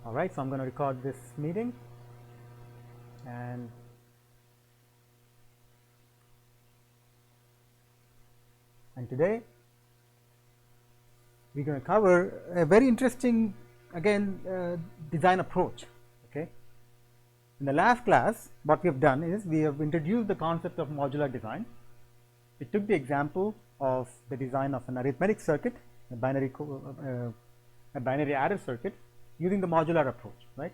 All right, so I'm going to record this meeting, and today we're going to cover a very interesting, again, design approach. Okay, in the last class, what we have done is we have introduced the concept of modular design. We took the example of the design of an arithmetic circuit, a binary adder circuit, using the modular approach. Right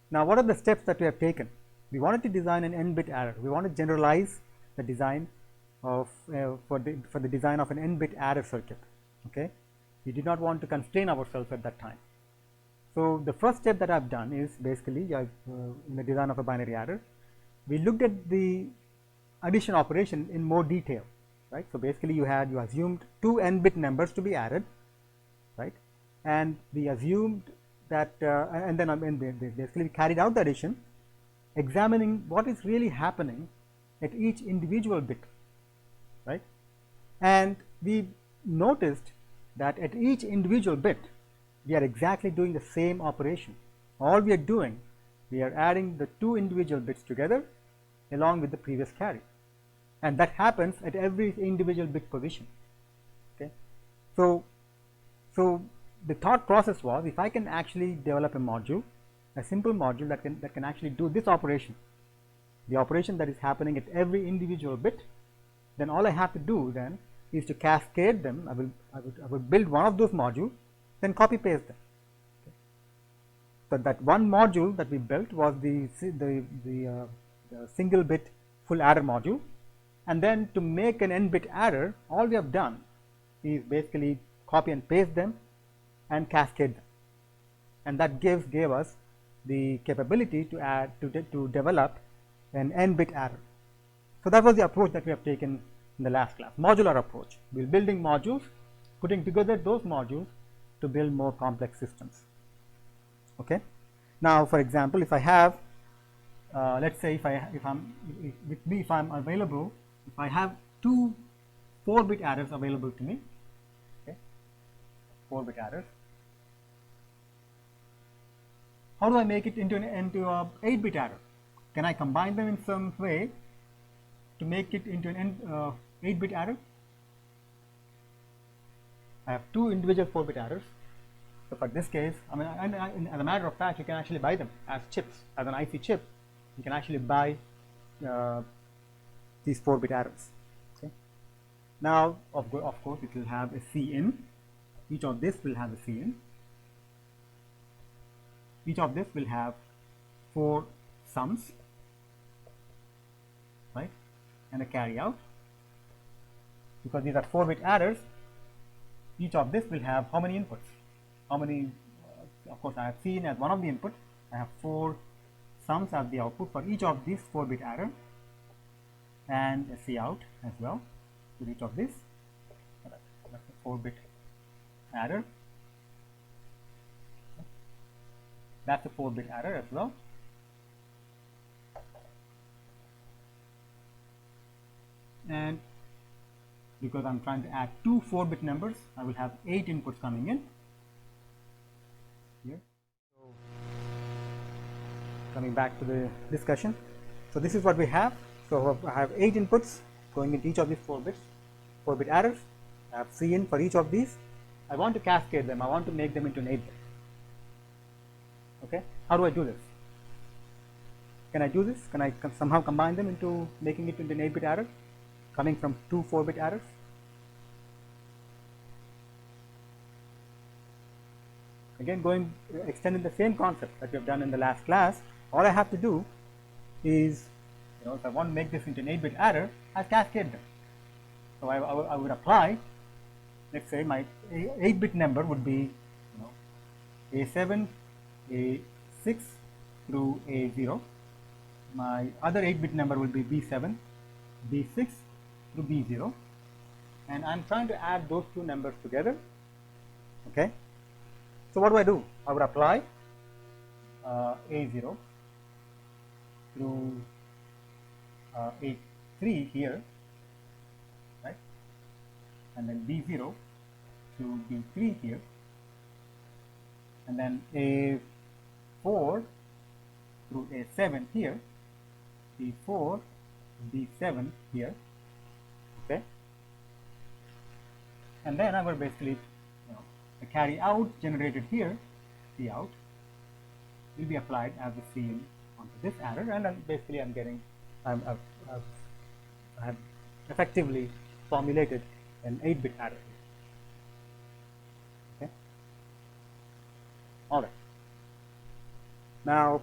now, what are the steps that we have taken? We wanted to design an n-bit adder. We want to generalize the design of for the design of an n-bit adder circuit. Okay, we did not want to constrain ourselves at that time. So the first step that I've done is basically in the design of a binary adder, we looked at the addition operation in more detail. Right, so basically you assumed two n-bit numbers to be added, right, and we assumed that and then basically we carried out the addition, examining what is really happening at each individual bit, right, and we noticed that at each individual bit we are exactly doing the same operation. All we are doing, we are adding the two individual bits together along with the previous carry, and that happens at every individual bit position. Okay, so the thought process was, if I can actually develop a module, a simple module that can actually do this operation, the operation that is happening at every individual bit, then all I have to do then is to cascade them. I will build one of those modules, then copy paste them. Okay. So that one module that we built was the single bit full adder module, and then to make an n-bit adder, all we have done is basically copy and paste them and cascade them, and that gave us the capability to develop an n-bit adder. So that was the approach that we have taken in the last class, modular approach. We're building modules, putting together those modules to build more complex systems. Okay. Now, for example, if I have, let's say if I'm available, if I have two 4-bit adders available to me, okay, 4-bit adders. How do I make it into a 8-bit adder? Can I combine them in some way to make it into an 8-bit adder? I have two individual 4-bit adders. So for this case, I mean, and as a matter of fact, you can actually buy them as chips, as an IC chip. You can actually buy these 4-bit adders. Okay. Now, of course, it will have a C in. Each of this will have a C in. Each of this will have 4 sums, right, and a carry out. Because these are 4-bit adders, each of this will have how many inputs? How many? Of course, I have C in as one of the inputs. I have 4 sums as the output for each of these 4-bit adder, and a C out as well with each of this. That's a 4-bit adder. That's a 4-bit adder as well. And because I'm trying to add two 4-bit numbers, I will have 8 inputs coming in here. So coming back to the discussion, so this is what we have. So I have 8 inputs going into each of these 4-bit adders. I have C in for each of these. I want to cascade them. I want to make them into an 8-bit. Okay, how do I do this? Can I do this? Can I somehow combine them into making it into an 8-bit adder, coming from two 4-bit adders? Again, extending the same concept that we have done in the last class. All I have to do is, if I want to make this into an 8-bit adder, I cascade them. So I would apply, let's say my 8-bit number would be, A7, A6 through A0. My other 8-bit number will be B7, B6 through B0, and I'm trying to add those two numbers together. Okay, so what do? I would apply A0 through A3 here, right, and then B0 through B3 here, and then A4 through A7 here, B4 B7 here, okay, and then I will basically, the carry out generated here, C out, will be applied as the seen onto this adder, and then basically I'm getting, I have effectively formulated an 8-bit adder. Okay. All right. Now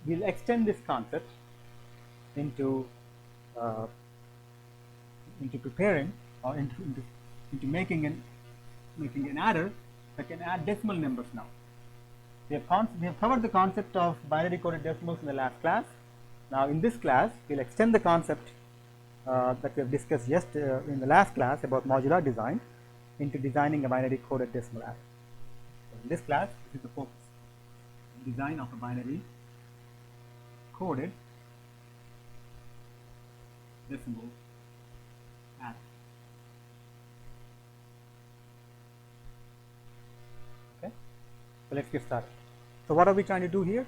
we'll extend this concept into preparing or into making an adder that can add decimal numbers now. We have covered the concept of binary coded decimals in the last class. Now in this class, we'll extend the concept that we have discussed in the last class about modular design into designing a binary coded decimal adder. So in this class, this is the focus: design of a binary coded decimal adder. Okay, so let's get started. So what are we trying to do here?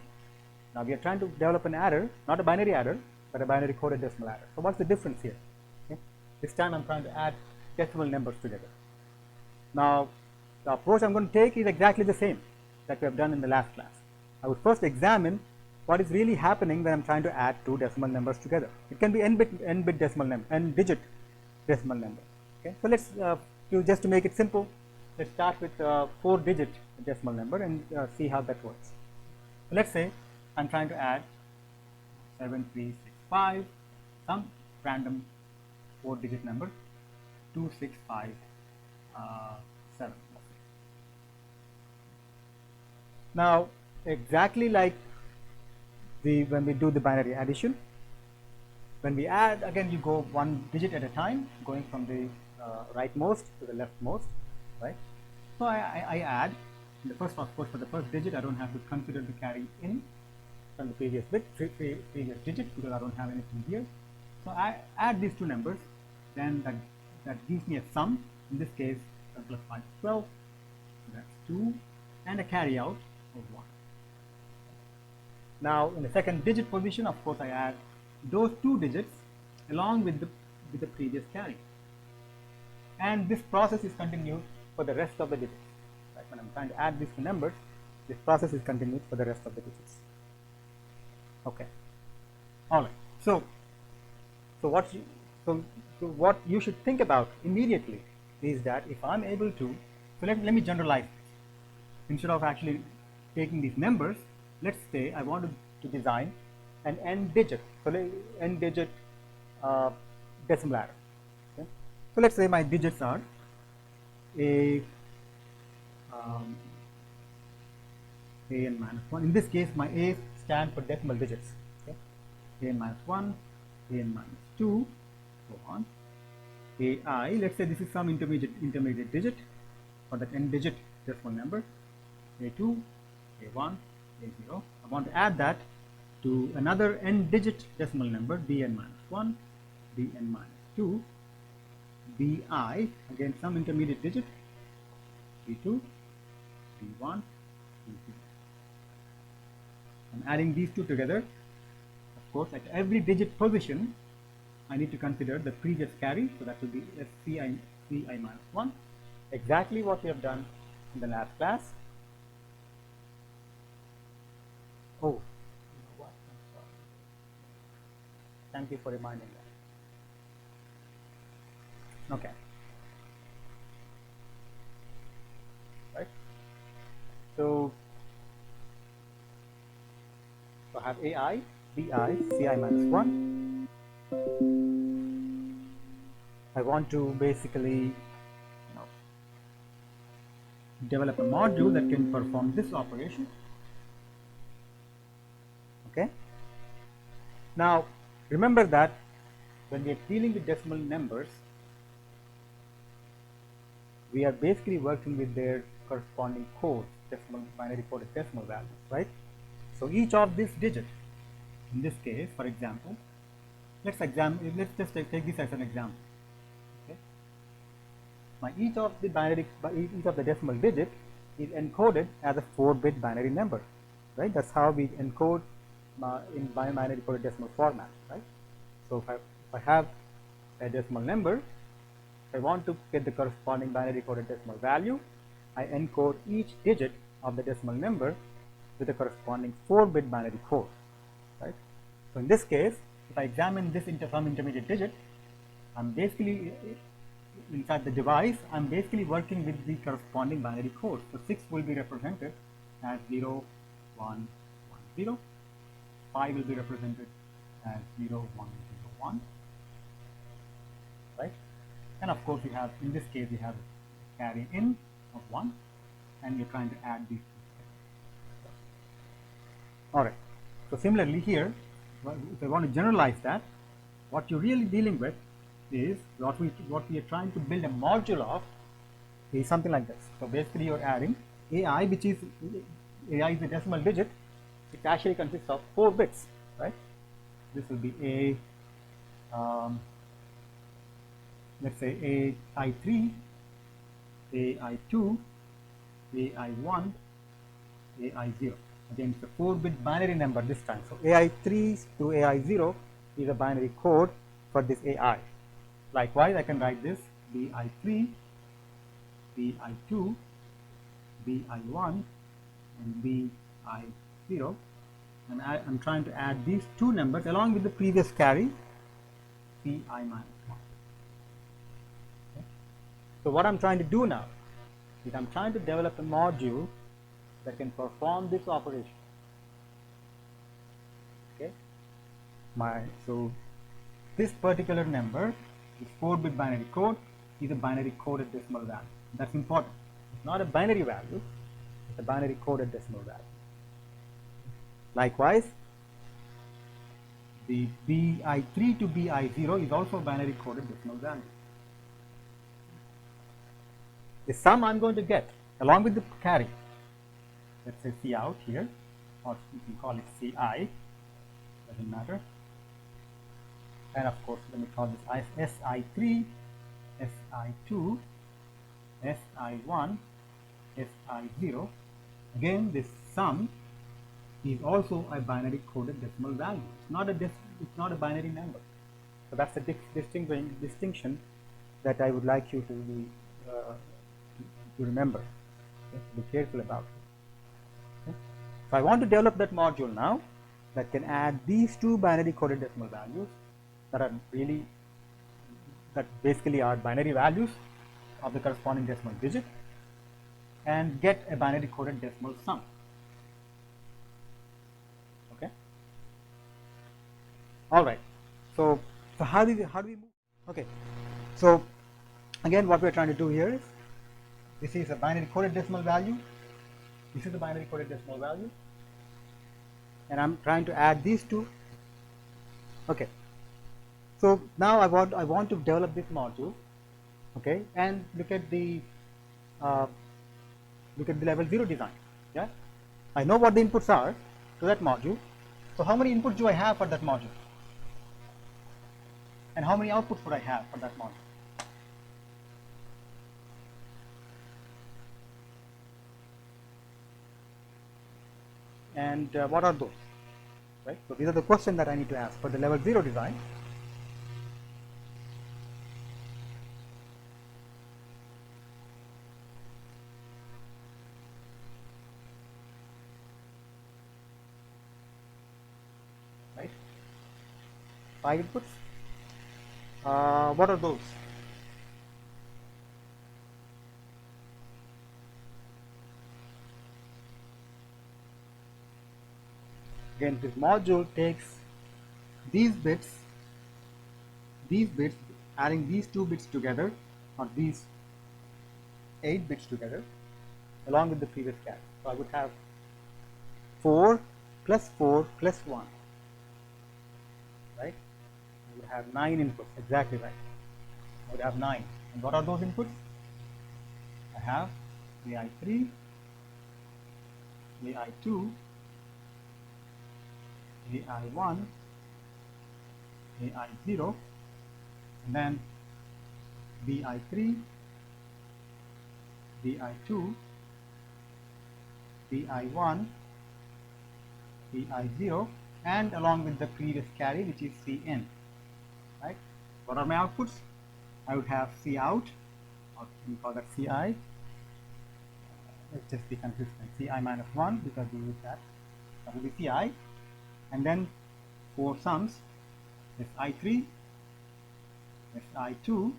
Now we are trying to develop an adder, not a binary adder, but a binary coded decimal adder. So what's the difference here? Okay. This time I'm trying to add decimal numbers together. Now the approach I'm going to take is exactly the same that we have done in the last class. I would first examine what is really happening when I'm trying to add two decimal numbers together. It can be n-bit decimal number, n-digit decimal number. Okay. So let's just to make it simple, let's start with 4-digit decimal number and see how that works. So let's say I'm trying to add 7365, some random 4-digit number, 2657. Now, exactly like when we do the binary addition, when we add, again you go one digit at a time, going from the rightmost to the leftmost, right? So I add the first, of course, for the first digit I don't have to consider the carry in from the previous bit, previous digit, because I don't have anything here. So I add these two numbers, then that gives me a sum. In this case, 7 plus 5 is 12, so that's 2, and a carry out of 1. Now in the second digit position, of course, I add those two digits along with the previous carry, and this process is continued for the rest of the digits. Right? When I'm trying to add these two numbers, this process is continued for the rest of the digits. Okay. All right. So what you should think about immediately is that if I'm able to, so let me generalize this. Instead of actually taking these numbers, let's say I want to design an n-digit, so n-digit decimal adder. Okay. So let's say my digits are a n minus 1. In this case, my a stand for decimal digits. Okay. A n minus 1, a n minus 2, so on. AI, let's say this is some intermediate digit for that n-digit decimal number. A2, A1, A0. I want to add that to another n-digit decimal number, Bn minus 1, Bn minus 2, Bi, again some intermediate digit, B2, B1, B0. I'm adding these two together. Of course, at every digit position, I need to consider the previous carry, so that will be Ci minus 1, exactly what we have done in the last class. Oh, you know what? I'm sorry. Thank you for reminding that. Okay. Right. So I have AI, Bi, Ci minus 1. I want to basically develop a module that can perform this operation. Okay. Now remember that when we are dealing with decimal numbers, we are basically working with their corresponding codes, decimal binary coded decimal values, right? So each of these digits, in this case, for example, let's just take this as an example. Okay. Now each of the decimal digits is encoded as a 4-bit binary number, right? That's how we encode in binary coded decimal format, right? So if I have a decimal number, if I want to get the corresponding binary coded decimal value, I encode each digit of the decimal number with the corresponding 4-bit binary code, right? So in this case, if I examine this into some intermediate digit, I'm basically inside the device, I'm basically working with the corresponding binary code. So 6 will be represented as 0, 1, 1, 0. 5 will be represented as 0, 1, 0, 1, right? And of course, we have, in this case, we have carry in of 1, and we're trying to add these. All right. So similarly here, if I want to generalize that, what you're really dealing with is what we are trying to build a module of is something like this. So basically, you're adding AI, which is AI is a decimal digit. It actually consists of 4 bits, right? This will be let's say AI3, AI2, AI1, AI0. Again, it's a 4-bit binary number this time. So AI3 to AI0 is a binary code for this AI. Likewise, I can write this BI3, BI2, BI1, and BI0. And I'm trying to add these two numbers along with the previous carry, PI minus 1. Okay. So what I'm trying to do now is I'm trying to develop a module that can perform this operation. Okay. So this particular number, this 4-bit binary code, is a binary coded decimal value. That's important. It's not a binary value, it's a binary coded decimal value. Likewise, the BI3 to BI0 is also a binary coded decimal value. The sum I'm going to get along with the carry, let's say C out here, or you can call it CI, doesn't matter. And of course, let me call this SI3, SI2, SI1, SI0. Again, this sum is also a binary coded decimal value. It's not a binary number. So that's the distinction that I would like you to remember. Okay? Be careful about it. Okay? So I want to develop that module now that can add these two binary coded decimal values that basically are binary values of the corresponding decimal digit and get a binary coded decimal sum. Okay. All right. So how do we move? Okay. So again, what we're trying to do here is this is a binary coded decimal value. This is the binary coded decimal value, and I'm trying to add these two. Okay. So now I want to develop this module, okay, and look at the level 0 design. Yeah, I know what the inputs are to that module. So how many inputs do I have for that module, and how many outputs would I have for that module? And what are those? Right. So these are the questions that I need to ask for the level 0 design. Right. 5 inputs. What are those? Again, this module takes these bits, adding these 2 bits together, or these 8 bits together, along with the previous carry. So I would have 4 plus 4 plus 1, right? I would have 9 inputs, exactly right. I would have 9. And what are those inputs? I have AI3, AI2, AI1, AI0, and then BI3, BI2, Ci1, Ci0, and along with the previous carry, which is Cn, right? What are my outputs? I would have C out, or we call that Ci. Let's just be consistent. Ci minus 1, because we use that. That will be Ci, and then 4 sums: Si3, Si2,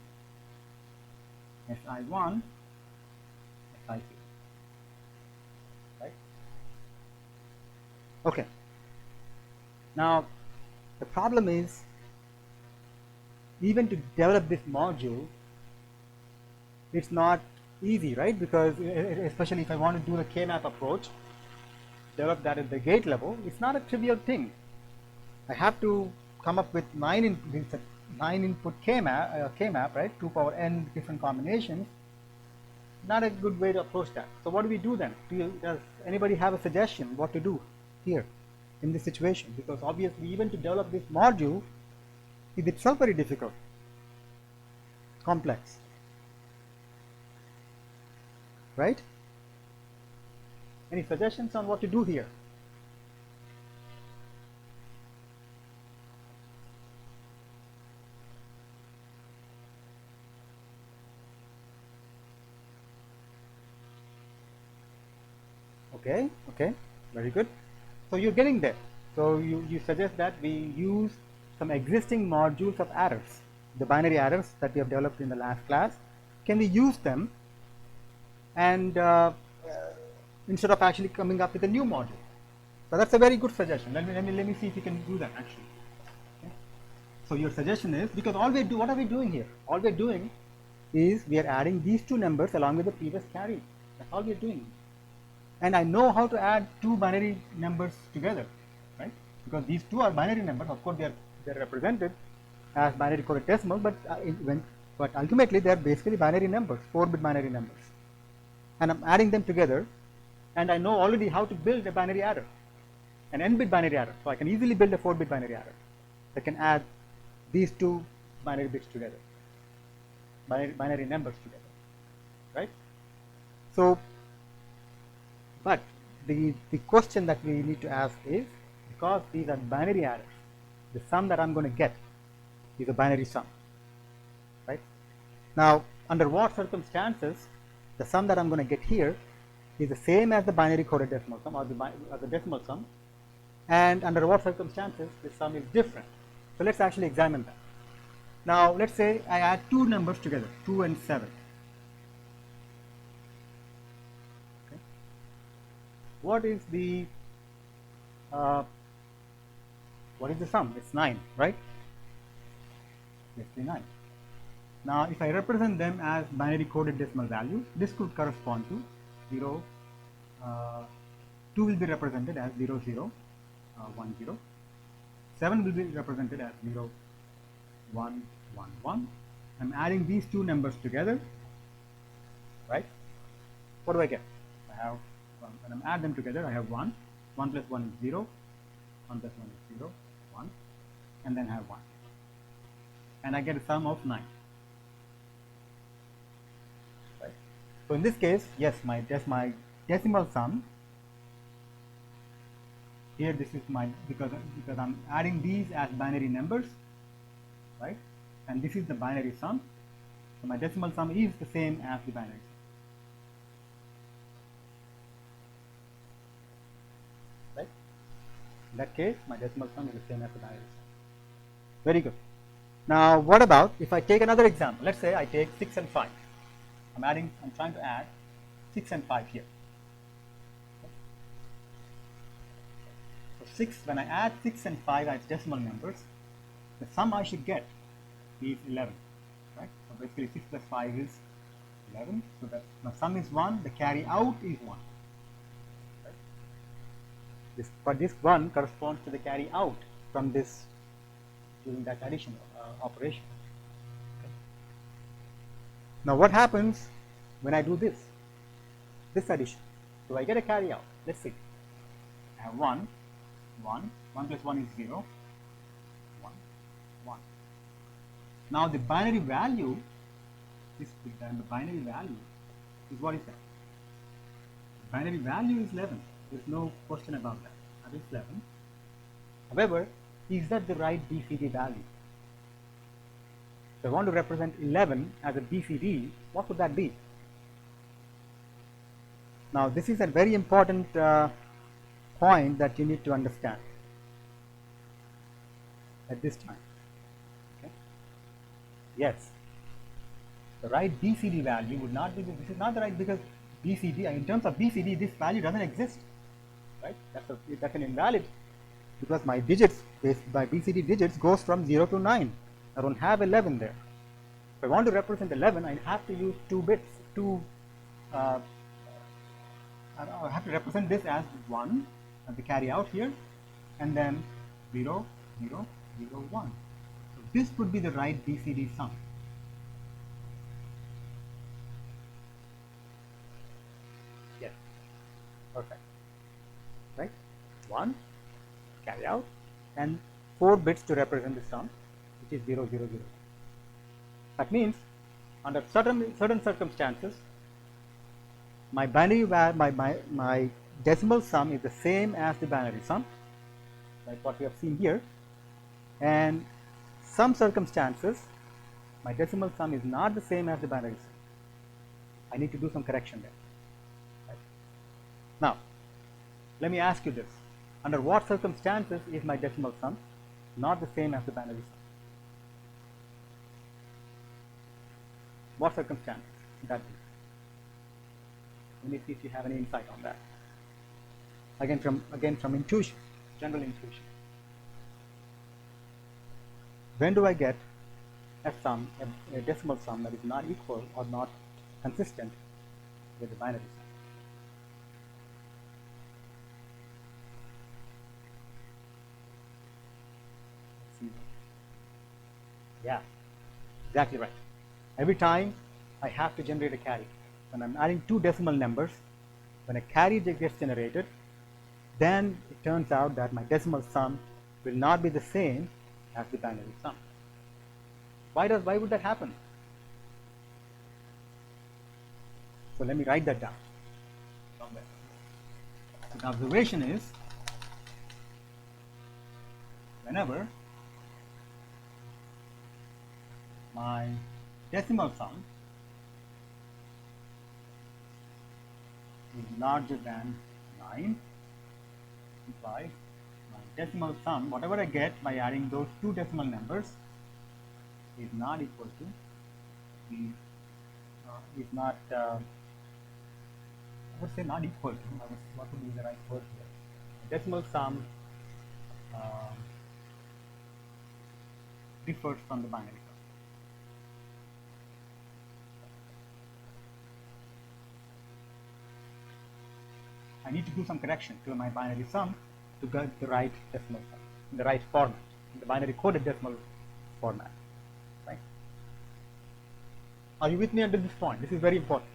Si1, Si2. Right? Okay. Now, the problem is, even to develop this module, it's not easy, right? Because especially if I want to do the K-map approach, develop that at the gate level, it's not a trivial thing. I have to come up with 9 input K-map, right? 2 power n different combinations. Not a good way to approach that. So what do we do then? Does anybody have a suggestion what to do here in this situation? Because obviously, even to develop this module is itself very difficult, complex, right? Any suggestions on what to do here? Okay, very good. So you're getting there. So you suggest that we use some existing modules of arrays, the binary arrays that we have developed in the last class. Can we use them and instead of actually coming up with a new module? So that's a very good suggestion. Let me see if we can do that actually. Okay. So your suggestion is, because what are we doing here? All we're doing is we are adding these two numbers along with the previous carry. That's all we're doing. And I know how to add two binary numbers together, right? Because these two are binary numbers. Of course, they're represented as binary coded decimal, but ultimately they're basically binary numbers, 4-bit binary numbers. And I'm adding them together, and I know already how to build a binary adder, an n-bit binary adder. So I can easily build a 4-bit binary adder that can add these two binary bits together, binary numbers together, right? So, but the question that we need to ask is, because these are binary adders, the sum that I'm going to get is a binary sum, right? Now, under what circumstances the sum that I'm going to get here is the same as the binary coded decimal sum, or the decimal sum, and under what circumstances the sum is different. So let's actually examine that. Now, let's say I add two numbers together, 2 and 7. What is the sum? It's 9, right? Basically 9. Now, if I represent them as binary coded decimal values, this could correspond to 0, 2 will be represented as 0, 0, 1, 0. 7 will be represented as 0, 1, 1, 1. I'm adding these two numbers together, right? What do I get? I have, when I add them together, I have 1. 1 plus 1 is 0. 1 plus 1 is 0, 1. And then I have 1. And I get a sum of 9. Right? So in this case, yes, my decimal sum. Here this is my, because I'm adding these as binary numbers, right? And this is the binary sum. So my decimal sum is the same as the binary sum. Right? In that case, my decimal sum is the same as the binary sum. Very good. Now, what about if I take another example? Let's say I take 6 and 5. I'm trying to add 6 and 5 here. So 6, when I add 6 and 5 as decimal numbers, the sum I should get is 11, right? So basically 6 plus 5 is 11. So that my sum is 1, the carry out is 1. Right? But this 1 corresponds to the carry out from this, during that addition operation. Okay. Now what happens when I do this addition? Do I get a carry out? Let's see. I have 1, 1, 1 plus 1 is 0, 1, 1. Now the binary value, the binary value is, what is that? Binary value is 11. There's no question about that. That is 11. However, is that the right BCD value? If I want to represent 11 as a BCD, what would that be? Now, this is a very important point that you need to understand at this time. Okay? Yes, the right BCD value would not be, this is not the right, because BCD, in terms of BCD, this value doesn't exist, right? That's an invalid, because my digits, my BCD digits goes from 0 to 9. I don't have 11 there. If I want to represent 11, I have to use 2 bits, I have to represent this as 1, as the carry out here, and then 0, 0, 0, 1. So this would be the right BCD sum. Yes, perfect. Right? 1, carry out, and 4 bits to represent the sum, which is 0, 0, 0. That means, under certain circumstances, my binary my decimal sum is the same as the binary sum, like what we have seen here, and some circumstances my decimal sum is not the same as the binary sum. I need to do some correction there. Right? Now, let me ask you this: under what circumstances is my decimal sum not the same as the binary sum? What circumstances would that be? Let me see if you have any insight on that. Again from intuition, general intuition. When do I get a sum, a decimal sum that is not equal or not consistent with the binary sum? Let's see. Yeah, exactly right. Every time I have to generate a carry. When I'm adding 2 decimal numbers, when a carry gets generated, then it turns out that my decimal sum will not be the same as the binary sum. Why would that happen? So let me write that down somewhere. So the observation is, whenever my decimal sum is larger than 9, implies my decimal sum, whatever I get by adding those 2 decimal numbers, is not equal to is not I would say not equal to, what would be the right word here? Decimal sum differs from the binary sum. I need to do some correction to my binary sum to get the right decimal sum, in the right format, in the binary coded decimal format. Right? Are you with me until this point? This is very important.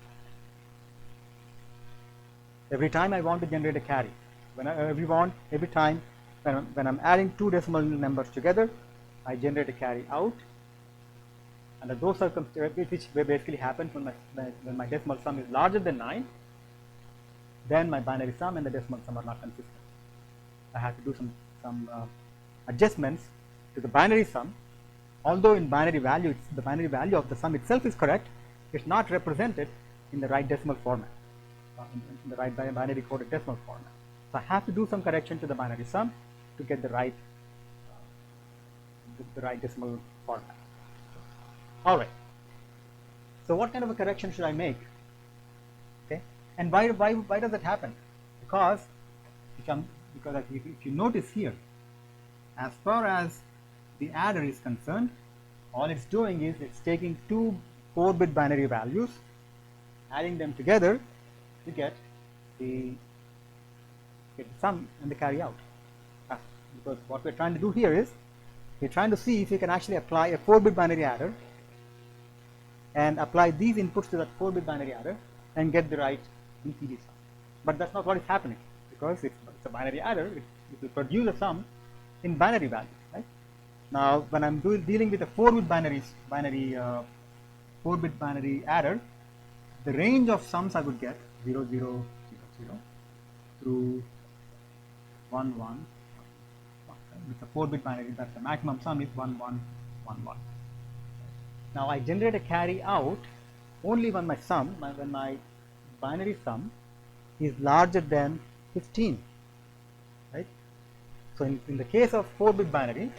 Every time I want to generate a carry, every time when I'm adding 2 decimal numbers together, I generate a carry out. Under those circumstances, which basically happens when my decimal sum is larger than 9, then my binary sum and the decimal sum are not consistent. I have to do some adjustments to the binary sum. Although in binary value, the binary value of the sum itself is correct, it's not represented in the right decimal format, in the right binary coded decimal format. So I have to do some correction to the binary sum to get the right decimal format. All right. So what kind of a correction should I make? Okay. And why does that happen? Because if you notice here, as far as the adder is concerned, all it's doing is it's taking 2 4-bit binary values, adding them together to get the sum and the carry out. Because what we're trying to do here is we're trying to see if we can actually apply a 4-bit binary adder and apply these inputs to that 4-bit binary adder and get the right BCD sum. But that's not what is happening, because it's a binary adder. It will produce a sum in binary values. Right? Now, when I'm dealing with a 4-bit binary adder, the range of sums I would get 0, 0, 0, 0 through 1 1 with a 4-bit binary, that the maximum sum is 1 1 1 1. Now I generate a carry out only when my binary sum is larger than 15, right? So in the case of 4-bit binary,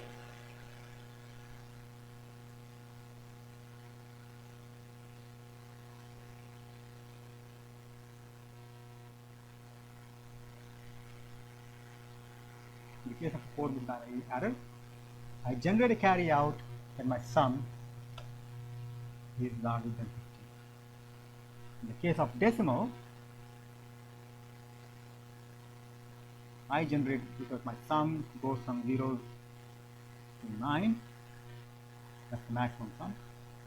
adder, I generate a carry out when my sum is larger than 15. In the case of decimal, I generate, because my sum goes from 0 to 9, that's the maximum sum.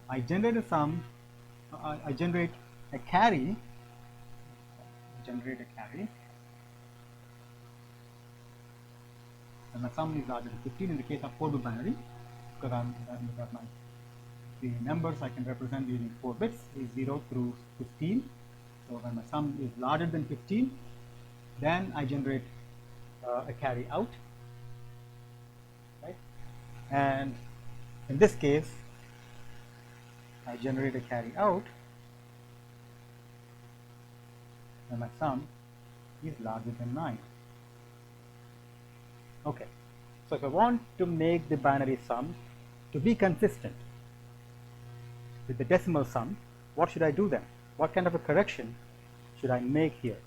I generate a sum, I generate a carry, and my sum is larger than 15 in the case of 4-bit binary, because the numbers I can represent using 4 bits is 0 through 15. So when my sum is larger than 15, then I generate a carry out, right? And in this case, I generate a carry out when my sum is larger than 9. Okay, so if I want to make the binary sum to be consistent with the decimal sum, what should I do then? What kind of a correction should I make here?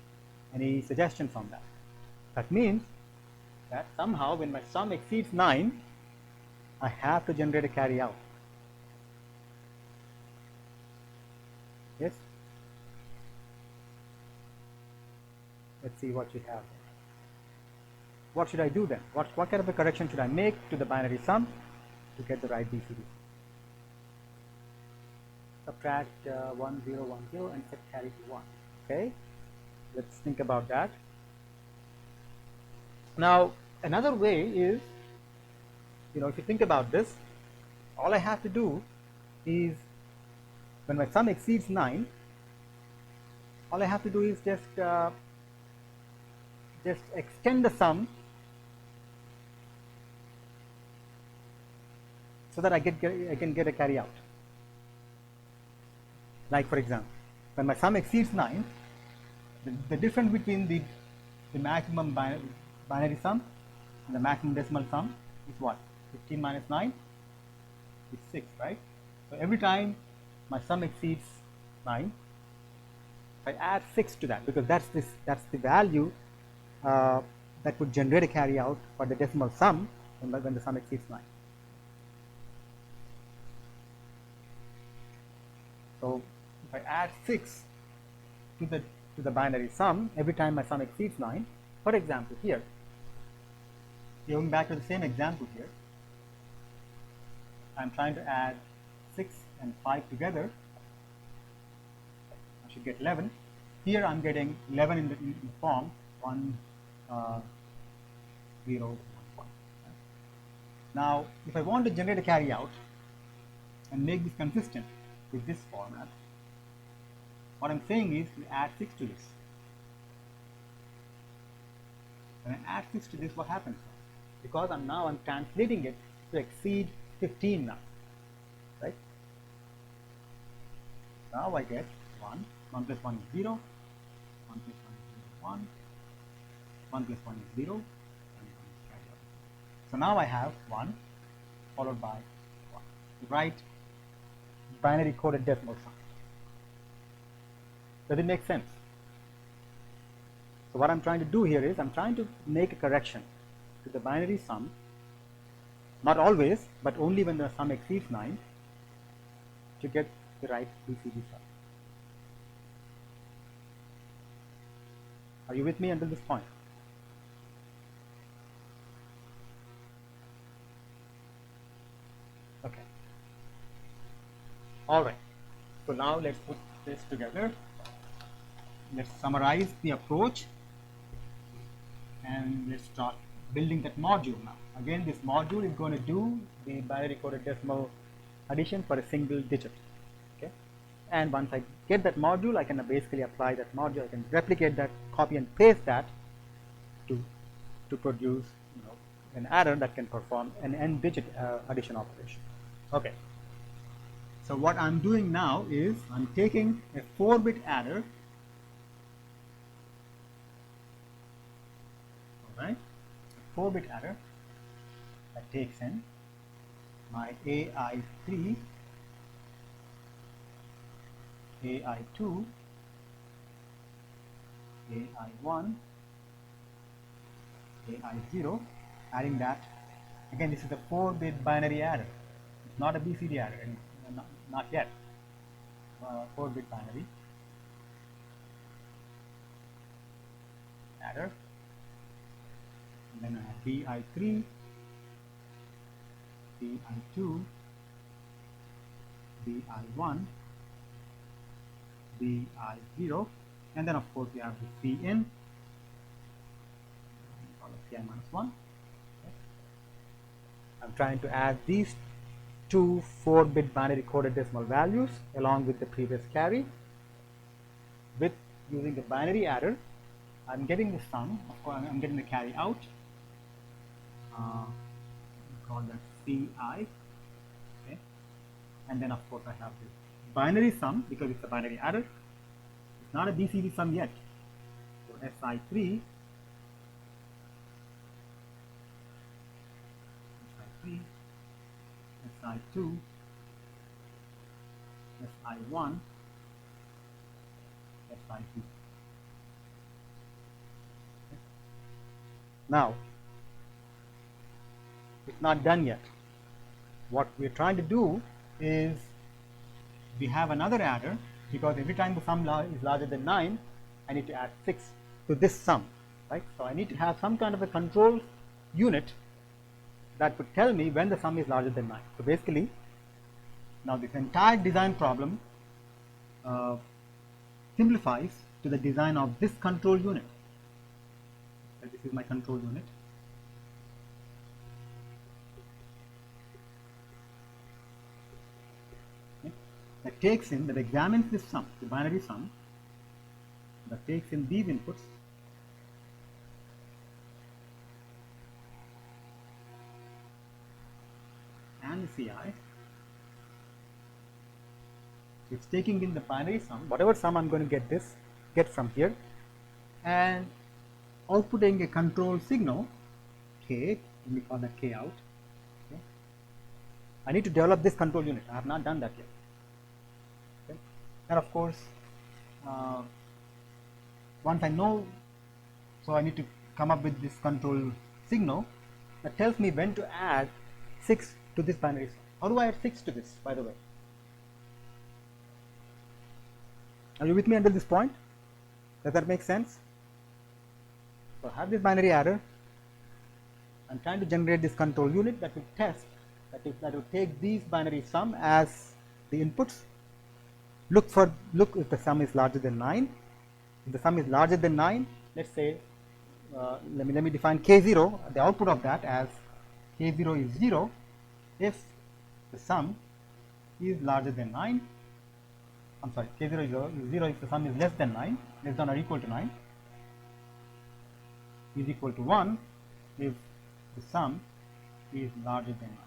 Any suggestions on that? That means that somehow when my sum exceeds 9, I have to generate a carry out. Yes? Let's see what you have. What should I do then? What kind of a correction should I make to the binary sum to get the right BCD? Subtract 1 0 1 0 and set carry to 1. Okay, let's think about that. Now another way is, if you think about this, all I have to do is, when my sum exceeds 9, all I have to do is just extend the sum so that I can get a carry out. Like for example, when my sum exceeds 9, the difference between the maximum binary sum and the maximum decimal sum is what? 15 minus 9 is 6, right? So every time my sum exceeds 9, I add 6 to that, because that's the value that would generate a carry out for the decimal sum when the sum exceeds 9. So if I add 6 to the binary sum every time my sum exceeds 9, for example here, going back to the same example here, I'm trying to add 6 and 5 together, I should get 11. Here I'm getting 11 in the form 1 0 1 1. Now if I want to generate a carry out and make this consistent with this format, what I'm saying is we add 6 to this. When I add 6 to this, what happens? Because I'm translating it to exceed 15 now, right? Now I get 1 plus 1 is 0, 1 plus 1 is 1, 1 plus 1 is 0, and 1 is carried out. So now I have 1 followed by 1. Write binary coded decimal sum. Does it make sense? So what I'm trying to do here is, I'm trying to make a correction to the binary sum, not always, but only when the sum exceeds 9, to get the right BCD sum. Are you with me until this point? Okay. Alright. So now let's put this together. Let's summarize the approach and let's start building that module now. Again, this module is going to do the binary coded decimal addition for a single digit. Okay. and once I get that module, I can basically apply that module. I can replicate that, copy and paste that to produce, an adder that can perform an n-digit addition operation. Okay. So what I'm doing now is I'm taking a 4-bit adder, all right, a 4-bit adder that takes in my AI3, AI2, AI1, AI0, adding that. Again, this is a 4-bit binary adder. It's not a BCD adder, and not yet. 4-bit binary adder. And then I have BI3, BI2, BI1, BI0, and then of course we have the Cin, call it Ci-1. I'm trying to add these two 4-bit binary coded decimal values along with the previous carry. With using the binary adder, I'm getting the sum. Of course, I'm getting the carry out. Call that Ci. Okay. And then of course I have this binary sum because it's a binary adder. It's not a BCD sum yet. So Si3, Si3, Si2, Si1, Si2. Now, it's not done yet. What we're trying to do is we have another adder, because every time the sum is larger than 9, I need to add 6 to this sum, right? So I need to have some kind of a control unit that would tell me when the sum is larger than 9. So basically, now this entire design problem simplifies to the design of this control unit. So this is my control unit. Okay. That takes in, that examines this sum, the binary sum, that takes in these inputs and the Ci. It's taking in the binary sum, whatever sum I'm going to get from here, and outputting a control signal, K, let me call that K out. Okay. I need to develop this control unit. I have not done that yet. Okay. And of course, once I know, so I need to come up with this control signal that tells me when to add 6 to this binary sum. How do I add 6 to this, by the way? Are you with me until this point? Does that make sense? So I have this binary adder. I'm trying to generate this control unit that will test, that will take these binary sum as the inputs. Look if the sum is larger than 9. If the sum is larger than 9, let's say, let me define K0, the output of that as K0 is 0 if the sum is larger than 9. I'm sorry, K0 is 0 if the sum is less than 9, less than or equal to 9, is equal to 1 if the sum is larger than 9.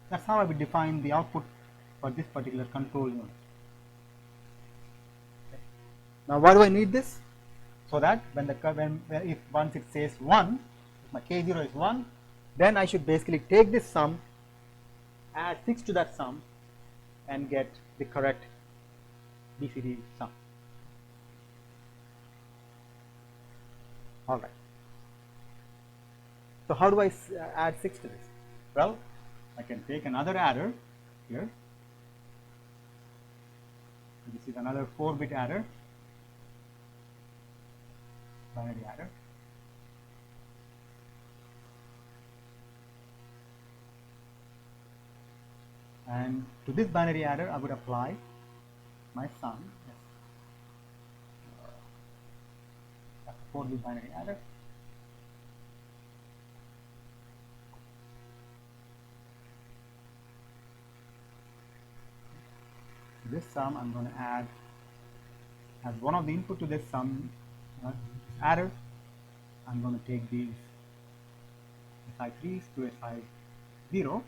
That's how I would define the output for this particular control unit. Okay. Now, why do I need this? So that if once it says 1, if my K0 is 1, then I should basically take this sum, add 6 to that sum, and get the correct BCD sum. All right. So how do I add 6 to this? Well, I can take another adder here. This is another 4-bit adder, binary adder. And to this binary adder, I would apply my sum. That's a 4-bit binary adder. this sum I'm going to add as one of the input to this sum, adder. I'm going to take these Si3s to Si0.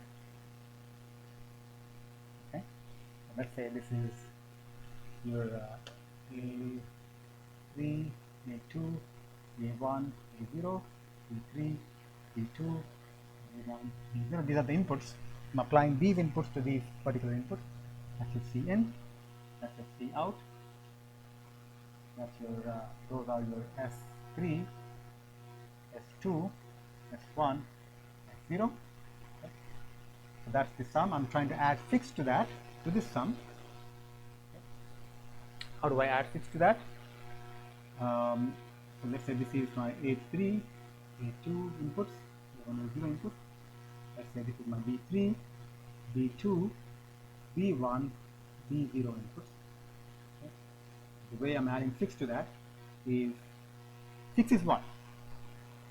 Okay, so let's say this is your A3, A2, A1, A0, A3, A2, A1, A0. These are the inputs. I'm applying these inputs to these particular inputs. That's your C in, that's your C out. That's your those are your S3, S2, S1, S0. Okay. So that's the sum. I'm trying to add 6 to that, to this sum. Okay. How do I add 6 to that? So let's say this is my A3, A2 inputs, A1, A0 inputs. Let's say this is my B3, B2, B1, B0 inputs. Okay. The way I'm adding 6 to that is 6 is what?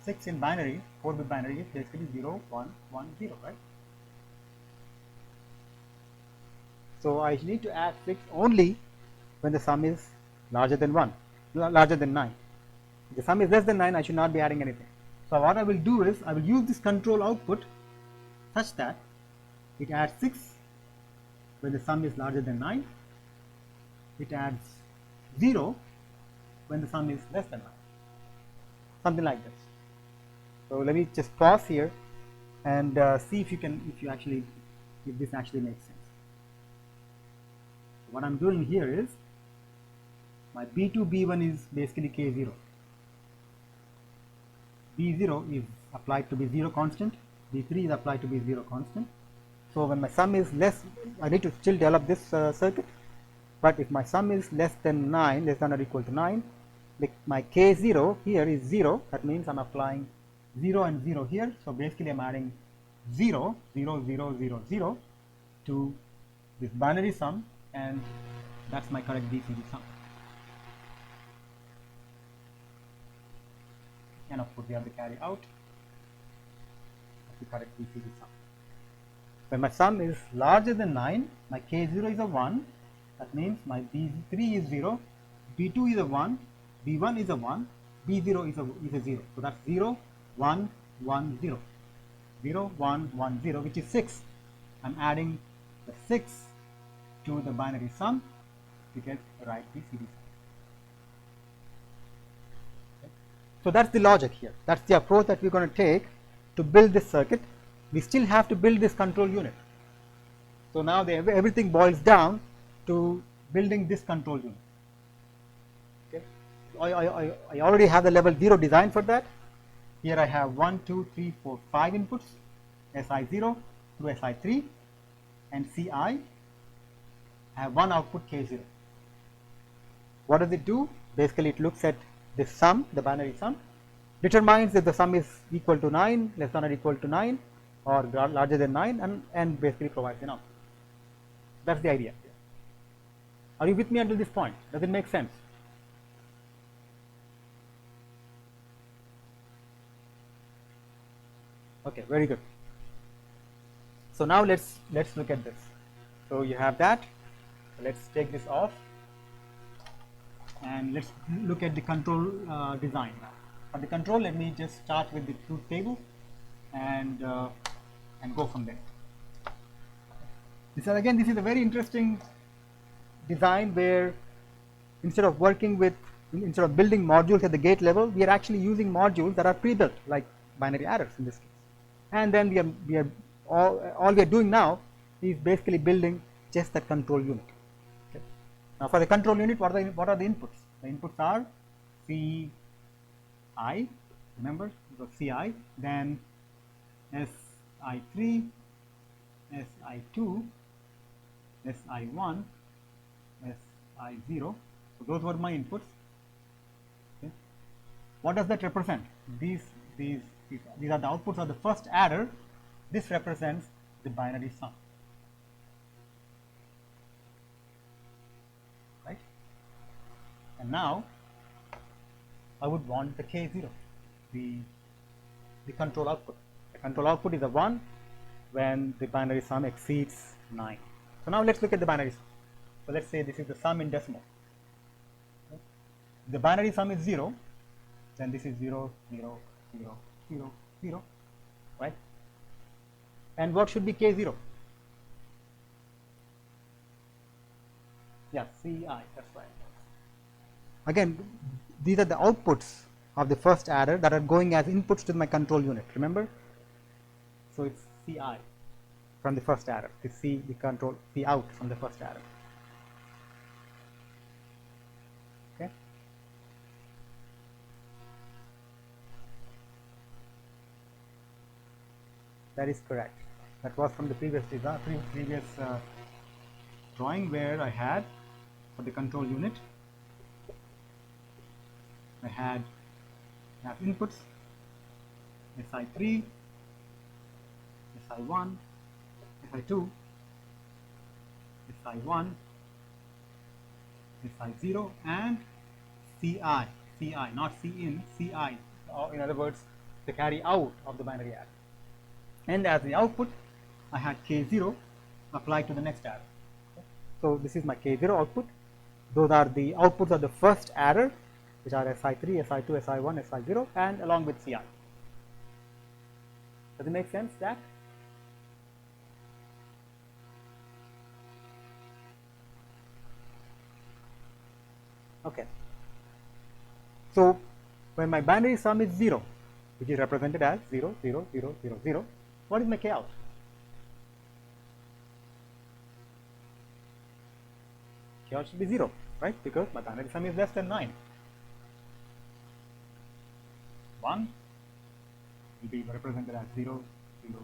6 in binary, 4-bit binary is basically 0, 1, 1, 0, right? So I need to add 6 only when the sum is larger than 1, larger than 9. If the sum is less than 9, I should not be adding anything. So what I will do is, I will use this control output such that it adds 6 when the sum is larger than 9. It adds 0 when the sum is less than 9. Something like this. So let me just pause here and see if if this actually makes sense. What I'm doing here is, my B2, B1 is basically K0. B0 is applied to be 0 constant. B3 is applied to be 0 constant. So when my sum is less, I need to still develop this circuit. But if my sum is less than 9, less than or equal to 9, my K0 here is 0. That means I'm applying 0 and 0 here. So basically I'm adding 0, 0, 0, 0, 0 to this binary sum, and that's my correct BCD sum. And of course we have the carry out. That's the correct BCD sum. When my sum is larger than 9, my K0 is a 1. That means my B3 is 0, B2 is a 1, B1 is a 1, B0 is a 0. So that's 0, 1, 1, 0. 0, 1, 1, 0, which is 6. I'm adding the 6 to the binary sum to get the right BCD sum. Okay. So that's the logic here. That's the approach that we're going to take to build this circuit. We still have to build this control unit. So now everything boils down to building this control unit. Okay. I already have the level 0 designed for that. Here I have 1, 2, 3, 4, 5 inputs, Si0 to Si3, and Ci. I have one output K0. What does it do? Basically it looks at this sum, the binary sum, determines if the sum is equal to 9, less than or equal to 9, or larger than 9, and basically provides an output. That's the idea. Are you with me until this point? Does it make sense? Okay, very good. So now let's look at this. So you have that. Let's take this off, and let's look at the control design. For the control, let me just start with the truth table and go from there. This is a very interesting design where instead of building modules at the gate level, we are actually using modules that are pre-built, like binary adders in this case. And then all we are doing now is basically building just that control unit. Okay. Now for the control unit, what are the inputs? The inputs are Ci, remember, so Ci, then Si3, Si2, Si1, Si0. So those were my inputs. Okay. What does that represent? These are the outputs of the first adder. This represents the binary sum. Right? And now I would want the K0, the control output. The control output is a 1 when the binary sum exceeds 9. So now let's look at the binary sum. So let's say this is the sum in decimal. If the binary sum is 0, then this is 0, 0, 0, 0, 0, right? And what should be K0? Yeah, Ci, that's right. Again, these are the outputs of the first adder that are going as inputs to my control unit, remember? So it's Ci from the first adder, the C, the control, the out from the first adder. Okay. That is correct. That was from the previous design, previous drawing where I had for the control unit. I had as inputs SI3, SI1, SI2, SI1, SI0, and CI, CI, not C in, CI, or in other words, the carry out of the binary adder. And as the output, I had K0 applied to the next adder. Okay. So this is my K0 output. Those are the outputs of the first adder, which are SI3, SI2, SI1, SI0, and along with CI. Does it make sense, Jack? Okay. So when my binary sum is 0, which is represented as 0, 0, 0, 0, 0, what is my K out? K out should be 0, right? Because my binary sum is less than 9. 1 will be represented as 0, 0, 0,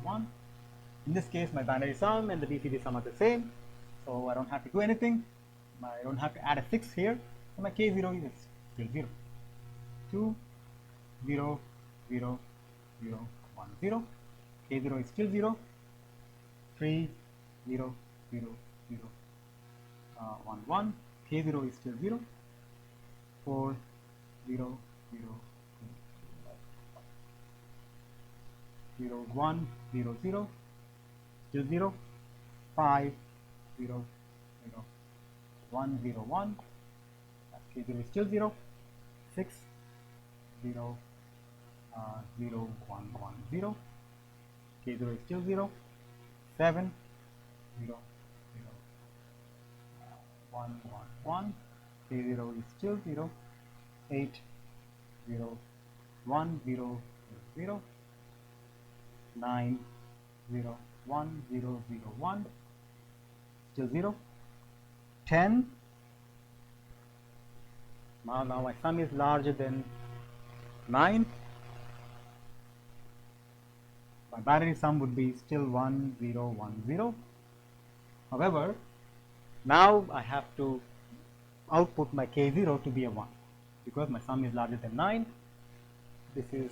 1. In this case, my binary sum and the BCD sum are the same, so I don't have to do anything. I don't have to add a 6 here, so my K0 is still 0. 2, 0, 0, 0, 1, 0. K0 is still 0. 3, 0, 0, 0, 1, 1. K0 is still 0. 4, 0, 0, 0, 1, 0, 0, still 0. 5, 0, 0, 1, 0, 1. K0 is still 0. 6, 0, 0, 1, 1, 0. K0 is still 0. 7, 0, 0, 1, 1, 1. K0 is still 0. 8, 0, 1, 0, 0. 9, 0, 1, 0, 0, 1. Still 0. 10. Now my sum is larger than 9. My binary sum would be still 1, 0, 1, 0. However, now I have to output my K0 to be a 1 because my sum is larger than 9. This is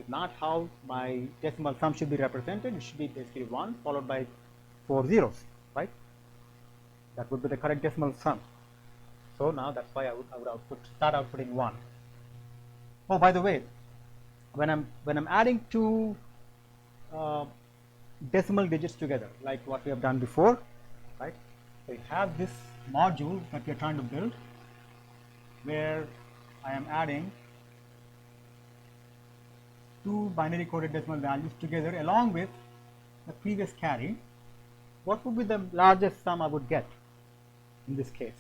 not how my decimal sum should be represented. It should be basically 1 followed by 4 zeros, right? That would be the correct decimal sum. So now that's why I would start outputting 1. Oh, by the way, when I'm adding two decimal digits together, like what we have done before, right? So you have this module that we are trying to build, where I am adding two binary coded decimal values together along with the previous carry. What would be the largest sum I would get in this case?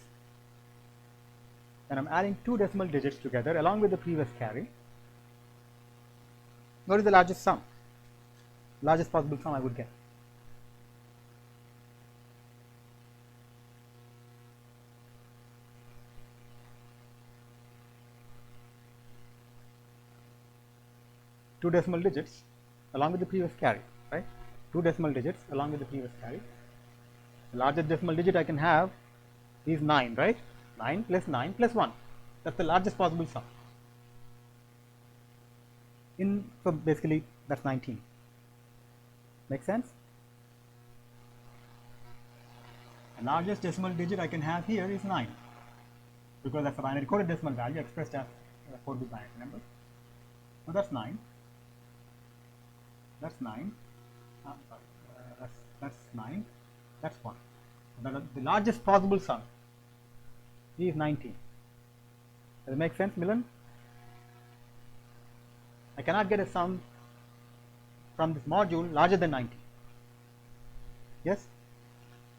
When I'm adding two decimal digits together along with the previous carry, what is the largest sum? Largest possible sum I would get? Two decimal digits along with the previous carry, right? Two decimal digits along with the previous carry. The largest decimal digit I can have is 9, right? 9 plus 9 plus 1. That's the largest possible sum. So basically that's 19. Make sense? The largest decimal digit I can have here is 9 because that's a binary coded decimal value expressed as a 4-bit binary number. So that's 9. That's 9. That's 9. That's 1. The largest possible sum is 19. Does it make sense, Milan? I cannot get a sum from this module larger than 90. Yes?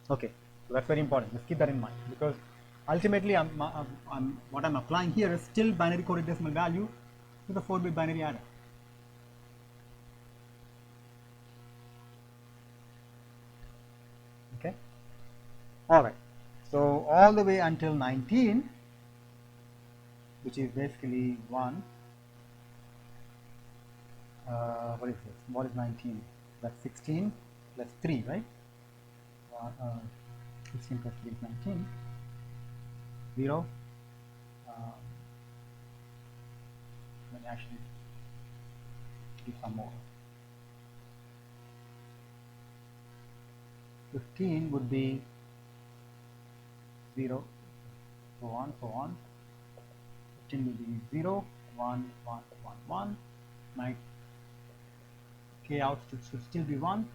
Okay, so that's very important. Just keep that in mind, because ultimately what I'm applying here is still binary coded decimal value to the 4-bit binary adder. Okay. All right. So all the way until 19, which is basically 1. What is this? What is 19? That's 16 plus 3, right? 16 plus 3 is 19. 0. Let me actually do some more. 15 would be 0, so on, so on. 15 will be 0, 1, 1, 1, 1. My k out should still be 1.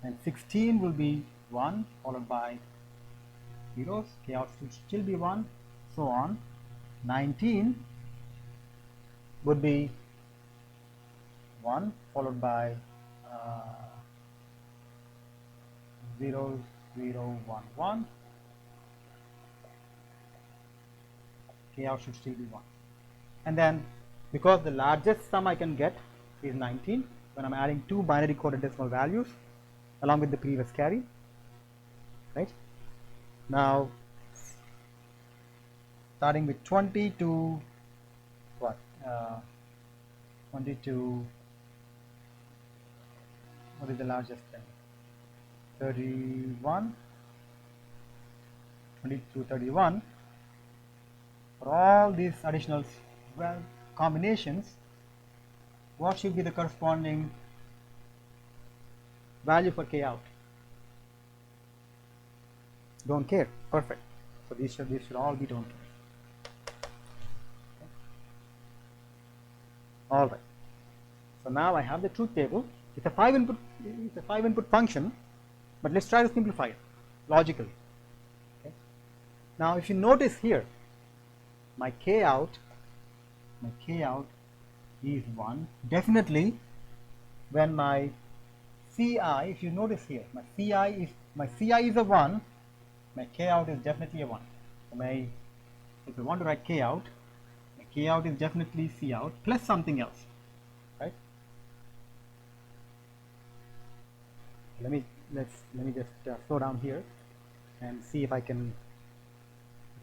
And 16 will be 1 followed by zeros. K out should still be 1, so on. 19 would be 1 followed by 0, 0, 1, 1. K out should still be 1. And then, because the largest sum I can get is 19, when I'm adding 2 binary coded decimal values along with the previous carry, right? Now, starting with 20 to what? 20 to, what is the largest thing? 31, 20 to 31. For all these additional combinations, what should be the corresponding value for k out? Don't care. Perfect. So these should all be don't care. Okay. All right. So now I have the truth table. It's a 5-input function, but let's try to simplify it logically. Okay. Now, if you notice here, my k out is 1. Definitely, when my ci, if you notice here, my ci is a 1, my k out is definitely a 1. So if I want to write k out, my k out is definitely c out plus something else, right? Let me just slow down here and see if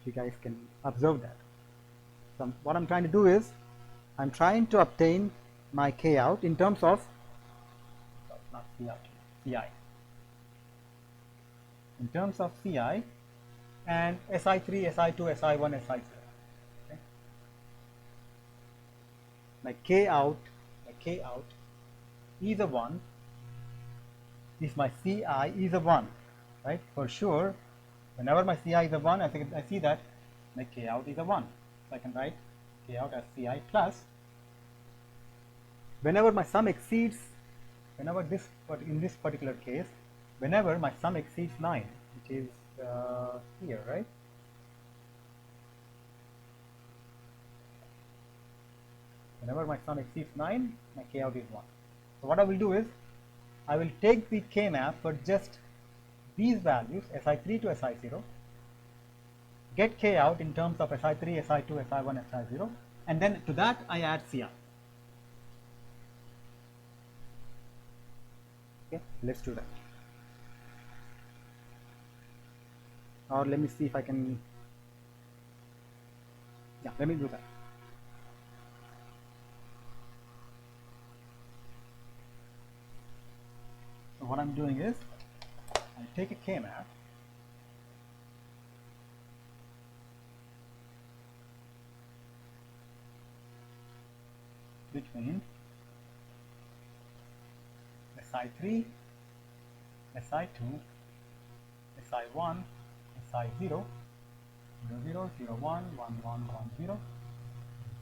you guys can observe that. So what I'm trying to do is, I'm trying to obtain my k out in terms of, not c out, ci, in terms of ci and si3, si2, si1, si0. Okay. My k out is a 1. If my ci is a 1, right? For sure, whenever my ci is a 1, I see that my k out is a 1. So I can write k out as ci plus, whenever my sum exceeds, in this particular case, whenever my sum exceeds 9, which is here, right? Whenever my sum exceeds 9, my k out is 1. So what I will do is, I will take the k map for just these values, si3 to si0, get k out in terms of si3, si2, si1, si0, and then to that I add ci. Okay, let's do that. Or let me see if I can, yeah, let me do that. So what I'm doing is, I take a k map between si3, si2, si1, si0, 0, 0, 0, 1, 1, 1, 1, 0,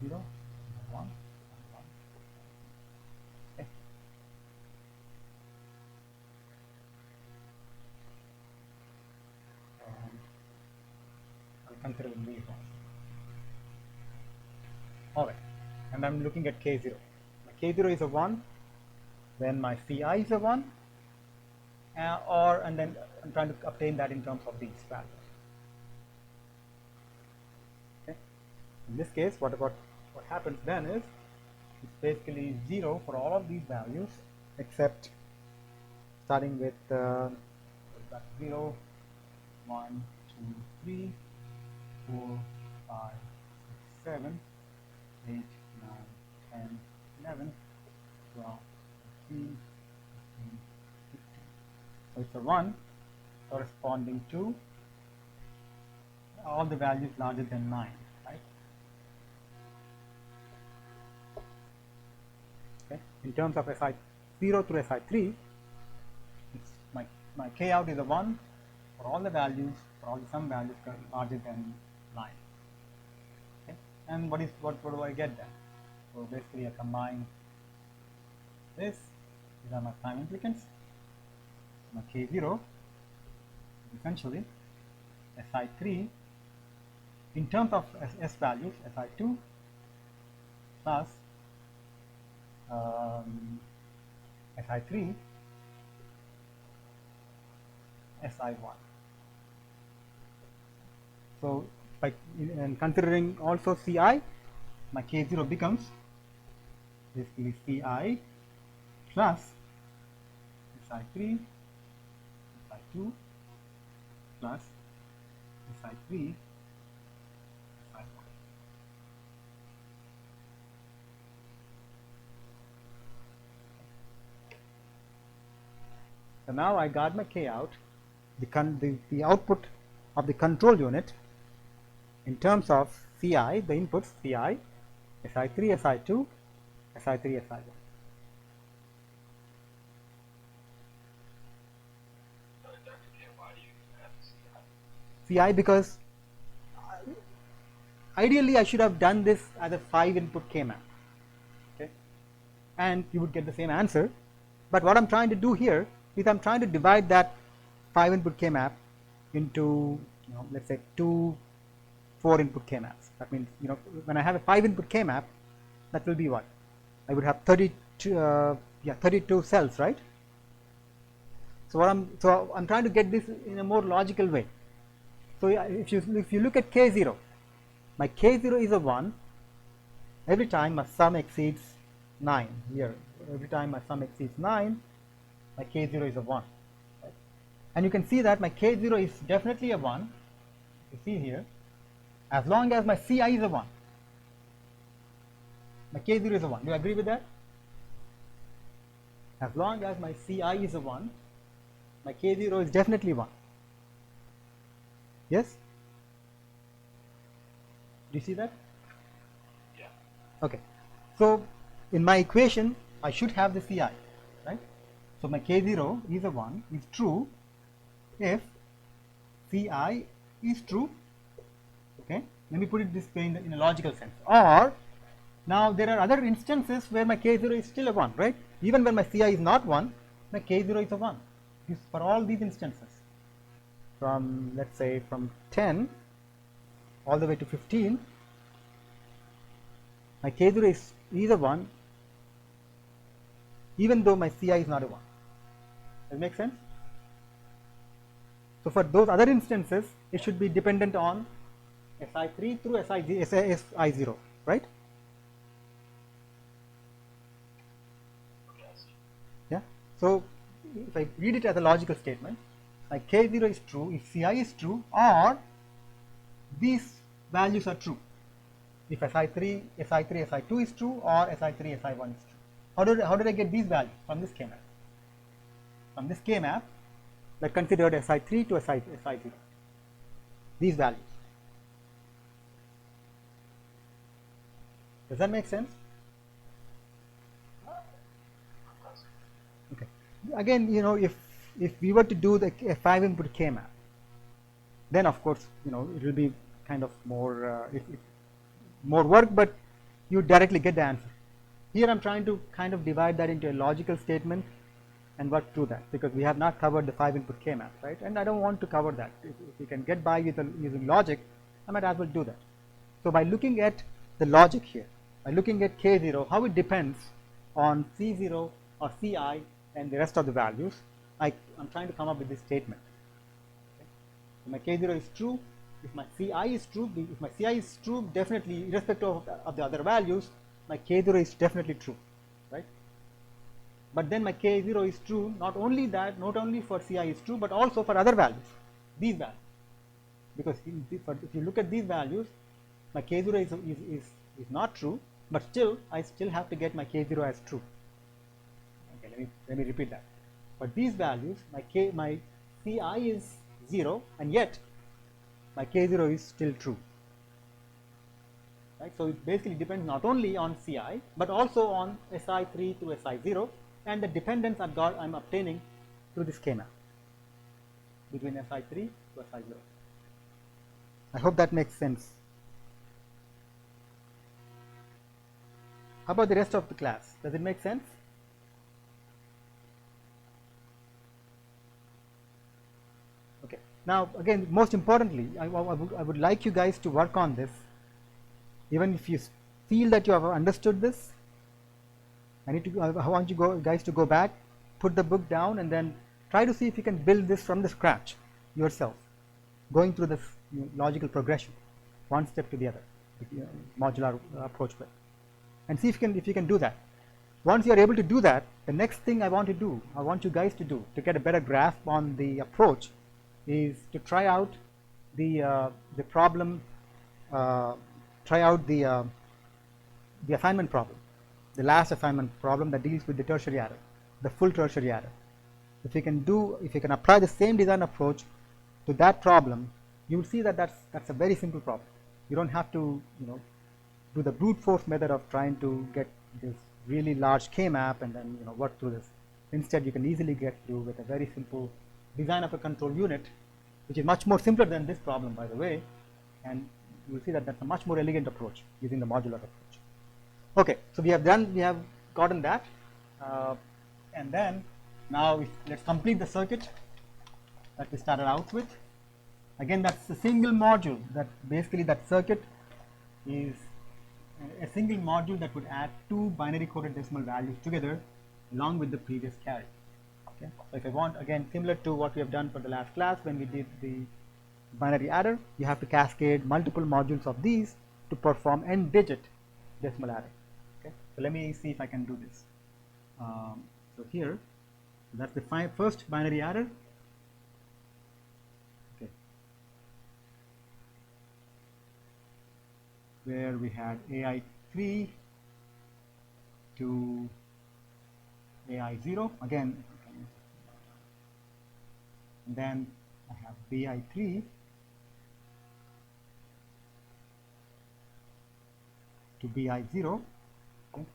0, 1, 1. Okay. 1, considering these ones. Alright, and I'm looking at K0. My K0 is a 1, then my Ci is a 1, and then I'm trying to obtain that in terms of these values. Okay. In this case, what happens then is it's basically 0 for all of these values except starting with 0, 1, 2, 3, 4, 5, 6, 7, 8, 9, 10, 11, 12, 13, 14, 15. So it's a 1 corresponding to all the values larger than 9, right? Okay. In terms of Si0 through Si3, it's my K out is a 1 for all the values, for all the sum values larger than 9. Okay. And what do I get then? So basically I combine this, these are my prime implicants, my K0 essentially Si3 in terms of S values, Si2 plus Si3 Si1. So and considering also Ci, my K0 becomes basically Ci plus Si3 Si2 plus Si3 Si1. So now I got my K out, the output of the control unit in terms of Ci, the inputs Ci, Si3, Si2, Si3, Si1. Ci because ideally I should have done this as a 5 input K map, okay, and you would get the same answer, but what I'm trying to do here is I'm trying to divide that 5 input K map into, let's say 2 4 input K maps. That means, when I have a 5 input K map, that will be what? I would have 32 cells, right? So I'm trying to get this in a more logical way. So if you look at K0, my K0 is a 1 every time my sum exceeds 9 here. Every time my sum exceeds 9, my K0 is a 1. Right? And you can see that my K0 is definitely a 1. You see here, as long as my Ci is a 1. My K0 is a 1. Do you agree with that? As long as my Ci is a 1, my K0 is definitely 1. Yes? Do you see that? Yeah. Okay. So in my equation, I should have the Ci, right? So my K0 is a 1 is true if Ci is true. Okay. Let me put it this way in a logical sense. Or now there are other instances where my K0 is still a 1, right? Even when my Ci is not 1, my K0 is a 1. This for all these instances. From, let's say, from 10 all the way to 15, my K0 is a 1 even though my Ci is not a 1. Does it make sense? So for those other instances, it should be dependent on Si3 through Si0, right? Yes. Yeah. So if I read it as a logical statement, my K0 is true if Ci is true or these values are true. If Si3, Si2 is true or Si3, Si1 is true. How did I get these values? From this K map. From this K map that considered Si3 to Si0. These values. Does that make sense? Okay. Again, if we were to do a 5 input K map, then of course, it will be kind of more more work, but you directly get the answer. Here I'm trying to kind of divide that into a logical statement and work through that, because we have not covered the 5 input K map, right? And I don't want to cover that. If we can get by using logic, I might as well do that. So by looking at the logic here, by looking at K0, how it depends on C0 or Ci and the rest of the values, I'm trying to come up with this statement. Okay. So my K0 is true. If my Ci is true, definitely irrespective of the other values, my K0 is definitely true, right? But then my K0 is true, not only for Ci is true, but also for other values, these values. Because if you look at these values, my K0 is not true, but I still have to get my K0 as true. Okay, let me repeat that. For these values, my Ci is 0, and yet my K0 is still true. Right? So it basically depends not only on Ci, but also on Si3 to Si0, and the dependence I'm obtaining through this K-map between Si3 to Si0. I hope that makes sense. How about the rest of the class? Does it make sense? Okay. Now, again, most importantly, I would like you guys to work on this. Even if you feel that you have understood this, I want you guys to go back, put the book down, and then try to see if you can build this from the scratch yourself, going through this logical progression, one step to the other, modular approach way, and see if you can do that. Once you are able to do that, the next thing I want you guys to do to get a better grasp on the approach is to try out the problem, try out the assignment problem, the last assignment problem that deals with the tertiary adder, the full tertiary adder. If you can apply the same design approach to that problem, you will see that that's a very simple problem. You don't have to do the brute force method of trying to get this really large K-map and then work through this. Instead, you can easily get through with a very simple design of a control unit, which is much more simpler than this problem, by the way, and you will see that that's a much more elegant approach using the modular approach. Okay, so we have gotten that, and then now let's complete the circuit that we started out with. Again, that's a single module. That circuit is a single module that would add two binary coded decimal values together along with the previous carry. Okay, so if I want, again, similar to what we have done for the last class when we did the binary adder, you have to cascade multiple modules of these to perform n-digit decimal adder. Okay, so let me see if I can do this. So here, that's the first binary adder. Okay, where we had AI3 to AI0 again, and then I have BI3 to BI0. Okay.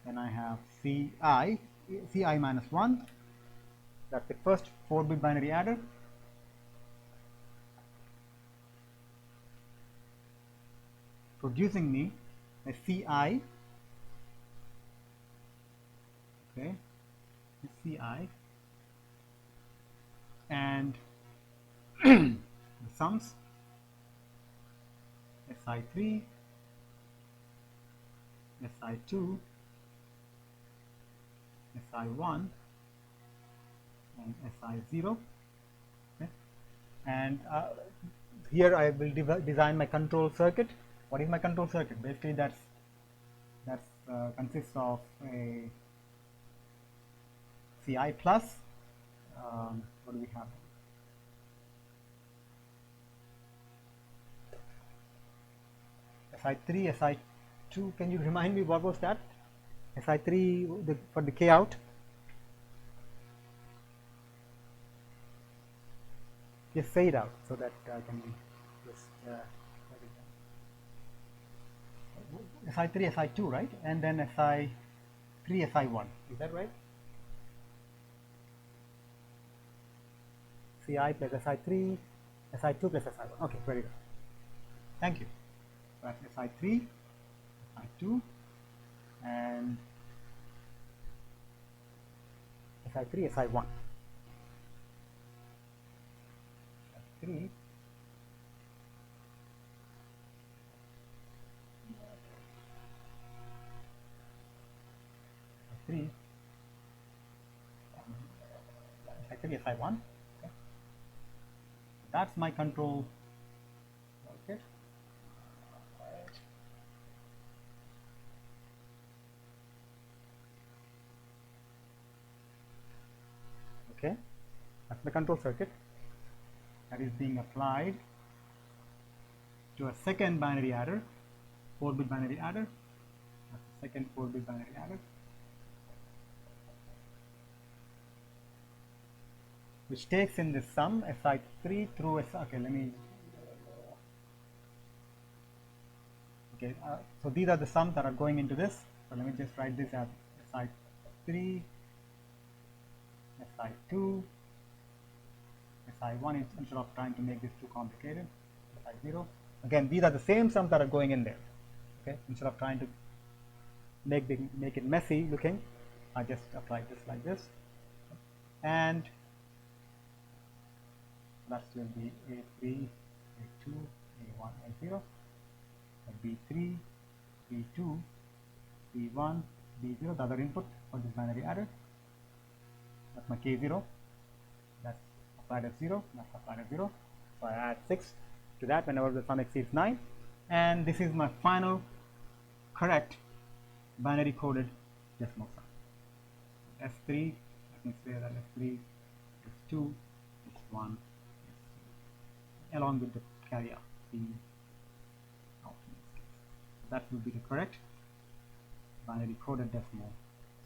Then I have CI minus 1. That's the first 4-bit binary adder. Producing me a CI. Okay, CI, and the sums SI3, SI2, SI1, and SI0. Okay. And here I will design my control circuit. What is my control circuit? Basically, that consists of a CI plus. What do we have? SI3, SI2. Can you remind me what was that? SI3 for the K out. Just say it out so that I can just SI3, SI2, right? And then SI3, SI1. Is that right? CI plus SI3, SI2 plus SI1. Okay, very good. Thank you. That's SI3, SI2, and SI3, SI1. SI3, SI3, SI3, SI1. Okay. That's my control circuit. Okay, that's the control circuit that is being applied to a second binary adder, 4-bit binary adder. That's the second 4-bit binary adder, which takes in the sum SI3 through SI. Okay, let me. Okay, so these are the sums that are going into this. So let me just write this as SI3, SI2, SI1 instead of trying to make this too complicated. SI0. Again, these are the same sums that are going in there. Okay, instead of trying to make it messy looking, I just apply this like this, and that will be A3, A2, A1, A0, B3, B2, B1, B0, the other input for this binary adder. That's my K0. That's applied at 0. That's applied at 0. So I add 6 to that whenever the sum exceeds 9. And this is my final correct binary coded decimal sum. S3, let me say that S3, S2, S1, S2, along with the carry out. That will be the correct binary coded decimal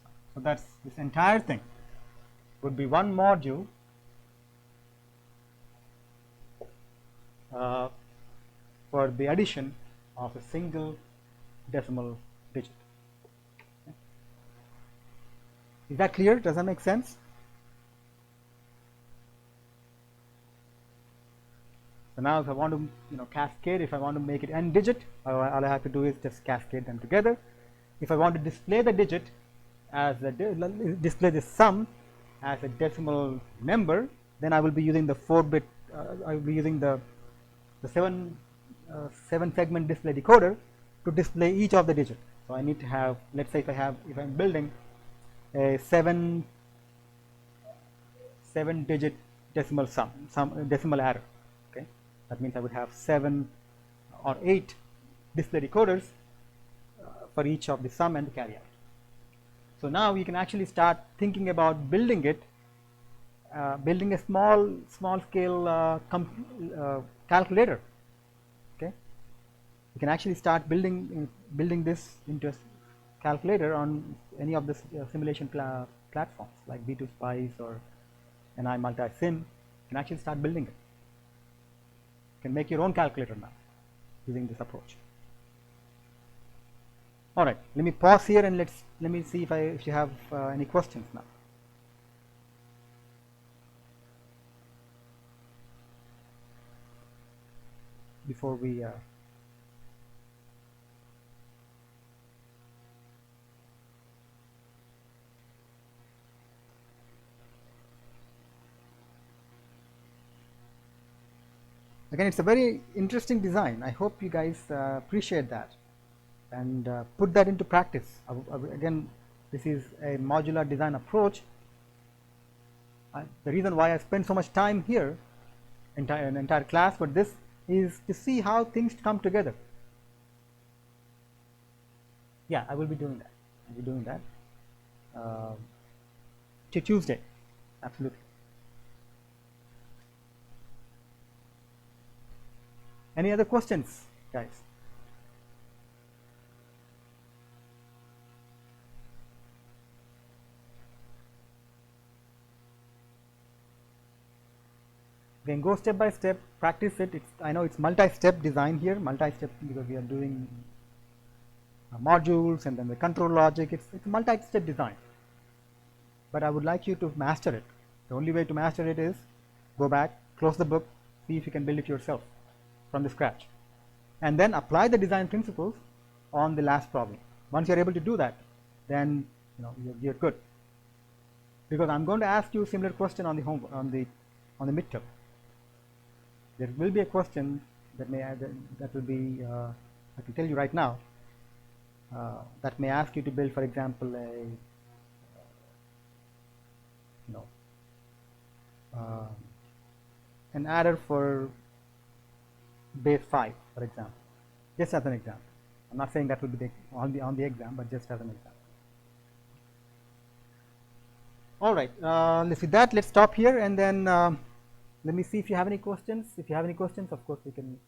sum. So that's this entire thing would be one module for the addition of a single decimal digit. Okay. Is that clear? Does that make sense? So now if I want to cascade, if I want to make it n digit, all I have to do is just cascade them together. If I want to display the digit as display the sum as a decimal number, then I will be using the 4-bit, I will be using the 7 segment display decoder to display each of the digits. So I need to have, let's say if I'm building a 7 digit decimal decimal adder. Okay, that means I would have 7 or 8 display decoders for each of the sum and the carry out. So now we can actually start thinking about building it, building a small scale calculator. Okay, you can actually start building this into a calculator on any of the simulation platforms like B2 Spice or NI Multisim. You can actually start building it. You can make your own calculator now using this approach. All right, let me pause here and let me see if you have any questions now. Before we again, it's a very interesting design. I hope you guys appreciate that and put that into practice. Again, this is a modular design approach. The reason why I spend so much time here, an entire class for this, is to see how things come together. Yeah, I will be doing that. I'll be doing that to Tuesday. Absolutely. Any other questions, guys? Then go step by step, practice it. I know it's multi-step design here, multi-step because we are doing modules and then the control logic. It's a multi-step design. But I would like you to master it. The only way to master it is go back, close the book, see if you can build it yourself from the scratch, and then apply the design principles on the last problem. Once you're able to do that, then you're good. Because I'm going to ask you a similar question on the midterm. There will be a question that will be I can tell you right now that may ask you to build, for example, an adder for base 5, for example, just as an example. I'm not saying that will be on the exam, but just as an example. All right, with that, let's stop here, and then let me see if you have any questions. If you have any questions, of course, we can